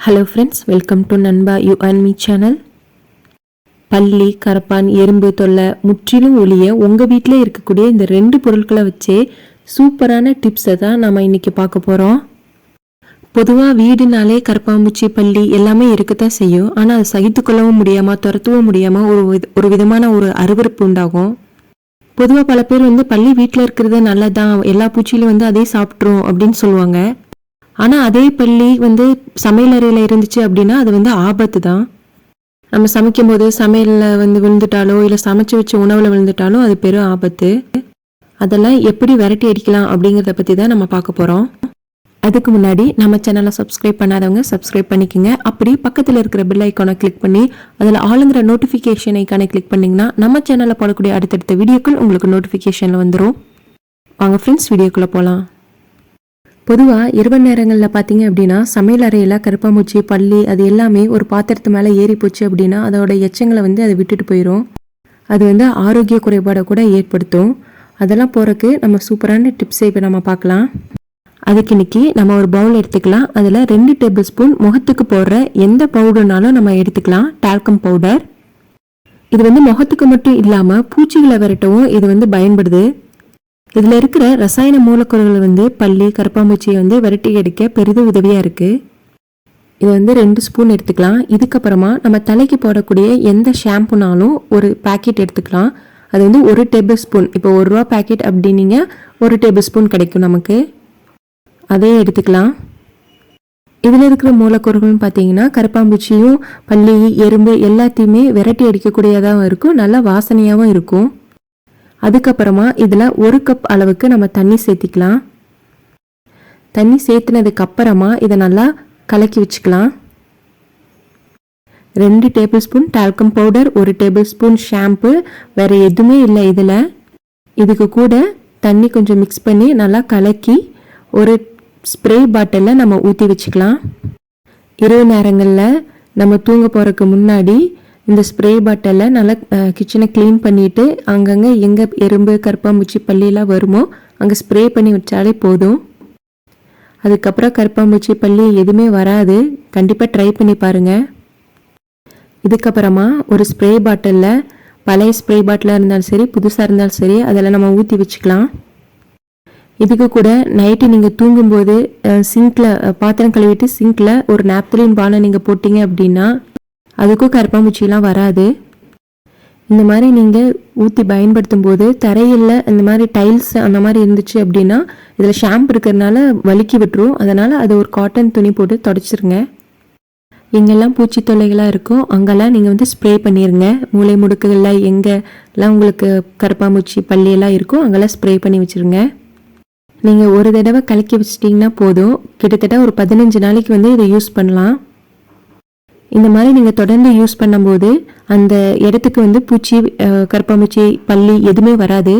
Hello friends, welcome to நண்பா you and me channel. பல்லி, கரப்பான், எறும்பு தொல்லை முற்றிலும் ஒழிய உங்கள் வீட்டில் இருக்கக்கூடிய இந்த 2 பொருட்களை வச்சே சூப்பரான டிப்ஸை தான் நம்ம இன்றைக்கி பார்க்க போகிறோம். பொதுவாக வீடுனாலே கரப்பாம்பூச்சி, பல்லி எல்லாமே இருக்கத்தான் செய்யும். ஆனால் அதை சகித்து கொள்ளவும் முடியாமல், துரத்தவும் முடியாமல் ஒரு விதமான ஒரு அருவருப்பு உண்டாகும். பொதுவாக பல பேர் பல்லி வீட்டில் இருக்கிறது நல்லதான், எல்லா பூச்சியிலும் அதே சாப்பிட்ரும் அப்படின்னு சொல்லுவாங்க. ஆனால் அதே பல்லி சமையல் அறையில் இருந்துச்சு அப்படின்னா அது ஆபத்து தான். நம்ம சமைக்கும் போது சமையலில் விழுந்துட்டாலோ இல்லை சமைச்சு வச்ச உணவில் விழுந்துட்டாலோ அது பெரும் ஆபத்து. அதெல்லாம் எப்படி விரட்டி அடிக்கலாம் அப்படிங்கிறத பற்றி தான் நம்ம பார்க்க போகிறோம். அதுக்கு முன்னாடி நம்ம சேனலை சப்ஸ்கிரைப் பண்ணாதவங்க சப்ஸ்கிரைப் பண்ணிக்கோங்க. அப்படி பக்கத்தில் இருக்கிற பெல் ஐக்கானை கிளிக் பண்ணி அதில் ஆளுங்கிற நோட்டிஃபிகேஷன் ஐக்கானை கிளிக் பண்ணிங்கன்னா நம்ம சேனலில் போடக்கூடிய அடுத்தடுத்த வீடியோக்கள் உங்களுக்கு நோட்டிஃபிகேஷனில் வந்துடும். வாங்க ஃப்ரெண்ட்ஸ், வீடியோக்குள்ளே போகலாம். பொதுவாக இரவு நேரங்களில் பார்த்தீங்க அப்படின்னா சமையல் அறையில் கரப்பாம்பூச்சி, பல்லி அது எல்லாமே ஒரு பாத்திரத்து மேலே ஏறி போச்சு அப்படின்னா அதோட எச்சங்களை அதை விட்டுட்டு போயிடும். அது ஆரோக்கிய குறைபாடை கூட ஏற்படுத்தும். அதெல்லாம் போகிறதுக்கு நம்ம சூப்பரான டிப்ஸை இப்போ நம்ம பார்க்கலாம். அதுக்கு இன்னைக்கு நம்ம ஒரு பவுல் எடுத்துக்கலாம். அதில் 2 டேபிள் ஸ்பூன் முகத்துக்கு போடுற எந்த பவுடர்னாலும் நம்ம எடுத்துக்கலாம். Talcum powder. இது முகத்துக்கு மட்டும் இல்லாமல் பூச்சிகளை விரட்டவும் இது பயன்படுது. இதில் இருக்கிற ரசாயன மூலக்கூறுகள் பல்லி, கரப்பாம்பூச்சியை விரட்டி அடிக்க பெரிதும் உதவியாக இருக்குது. இது 2 ஸ்பூன் எடுத்துக்கலாம். இதுக்கப்புறமா நம்ம தலைக்கு போடக்கூடிய எந்த ஷாம்புனாலும் ஒரு பேக்கெட் எடுத்துக்கலாம். அது 1 டேபிள் ஸ்பூன். இப்போ 1 ரூபா பேக்கெட் அப்படின்னீங்க 1 டேபிள் ஸ்பூன் கிடைக்கும் நமக்கு. அதே எடுத்துக்கலாம். இதில் இருக்கிற மூலக்கூறுகள்னு பார்த்தீங்கன்னா கரப்பாம்பூச்சியும், பல்லி, எறும்பு எல்லாத்தையுமே விரட்டி அடிக்கக்கூடியதாகவும் இருக்கும், நல்ல வாசனையாகவும் இருக்கும். அதுக்கப்புறமா இதில் 1 கப் அளவுக்கு நம்ம தண்ணி சேர்த்திக்கலாம். தண்ணி சேர்த்துனதுக்கு அப்புறமா இதை நல்லா கலக்கி வச்சுக்கலாம். 2 table spoon talcum powder, 1 table spoon shampoo, வேறு எதுவுமே இல்லை இதில். இதுக்கு கூட தண்ணி கொஞ்சம் மிக்ஸ் பண்ணி நல்லா கலக்கி ஒரு ஸ்ப்ரே பாட்டிலில் நம்ம ஊற்றி வச்சுக்கலாம். இரவு நேரங்களில் நம்ம தூங்க போகிறதுக்கு முன்னாடி இந்த ஸ்ப்ரே பாட்டிலில் நல்லா கிச்சனை க்ளீன் பண்ணிவிட்டு அங்கங்கே எங்கே எறும்பு, கரப்பாம்பூச்சி, பல்லியெல்லாம் வருமோ அங்கே ஸ்ப்ரே பண்ணி வச்சாலே போதும். அதுக்கப்புறம் கரப்பாம்பூச்சி, பல்லி எதுவுமே வராது. கண்டிப்பாக ட்ரை பண்ணி பாருங்கள். இதுக்கப்புறமா ஒரு ஸ்ப்ரே பாட்டிலில், பழைய ஸ்ப்ரே பாட்டிலாக இருந்தாலும் சரி, புதுசாக இருந்தாலும் சரி, அதில் நம்ம ஊற்றி வச்சுக்கலாம். இதுக்கு கூட நைட்டு நீங்கள் தூங்கும்போது சிங்கில் பாத்திரம் கழுவிட்டு சிங்கில் ஒரு நாப்தலின் பானை நீங்கள் போட்டிங்க அப்படின்னா அதுக்கும் கரப்பாம்பூச்சிலாம் வராது. இந்த மாதிரி நீங்கள் ஊற்றி பயன்படுத்தும் போது தரையில் இந்த மாதிரி டைல்ஸ் அந்த மாதிரி இருந்துச்சு அப்படின்னா இதில் ஷாம்பு இருக்கிறதுனால வலிக்கி விட்டுரும். அதனால் அது ஒரு காட்டன் துணி போட்டு தொடச்சிருங்க. எங்கெல்லாம் பூச்சி தொல்லைகளாக இருக்கோ அங்கெல்லாம் நீங்கள் ஸ்ப்ரே பண்ணிடுங்க. மூளை முடுக்குகளில் எங்கெல்லாம் உங்களுக்கு கரப்பாம்பூச்சி, பல்லியெல்லாம் இருக்கோ அங்கெல்லாம் ஸ்ப்ரே பண்ணி வச்சுருங்க. நீங்கள் ஒரு தடவை கலக்கி வச்சிட்டிங்கன்னா போதும். கிட்டத்தட்ட ஒரு 15 நாளைக்கு இதை யூஸ் பண்ணலாம். இந்த மாதிரி நீங்கள் தொடர்ந்து யூஸ் பண்ணும்போது அந்த இடத்துக்கு பூச்சி, கரப்பாம்பூச்சி, பல்லி எதுவுமே வராது.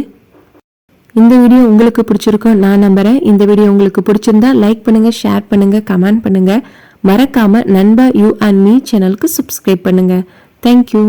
இந்த வீடியோ உங்களுக்கு பிடிச்சிருக்கும் நான் நம்புகிறேன். இந்த வீடியோ உங்களுக்கு பிடிச்சிருந்தா லைக் பண்ணுங்கள், ஷேர் பண்ணுங்கள், கமெண்ட் பண்ணுங்கள். மறக்காமல் நண்பா யூ அண்ட் மீ சேனலுக்கு சப்ஸ்கிரைப் பண்ணுங்கள். தேங்க்யூ.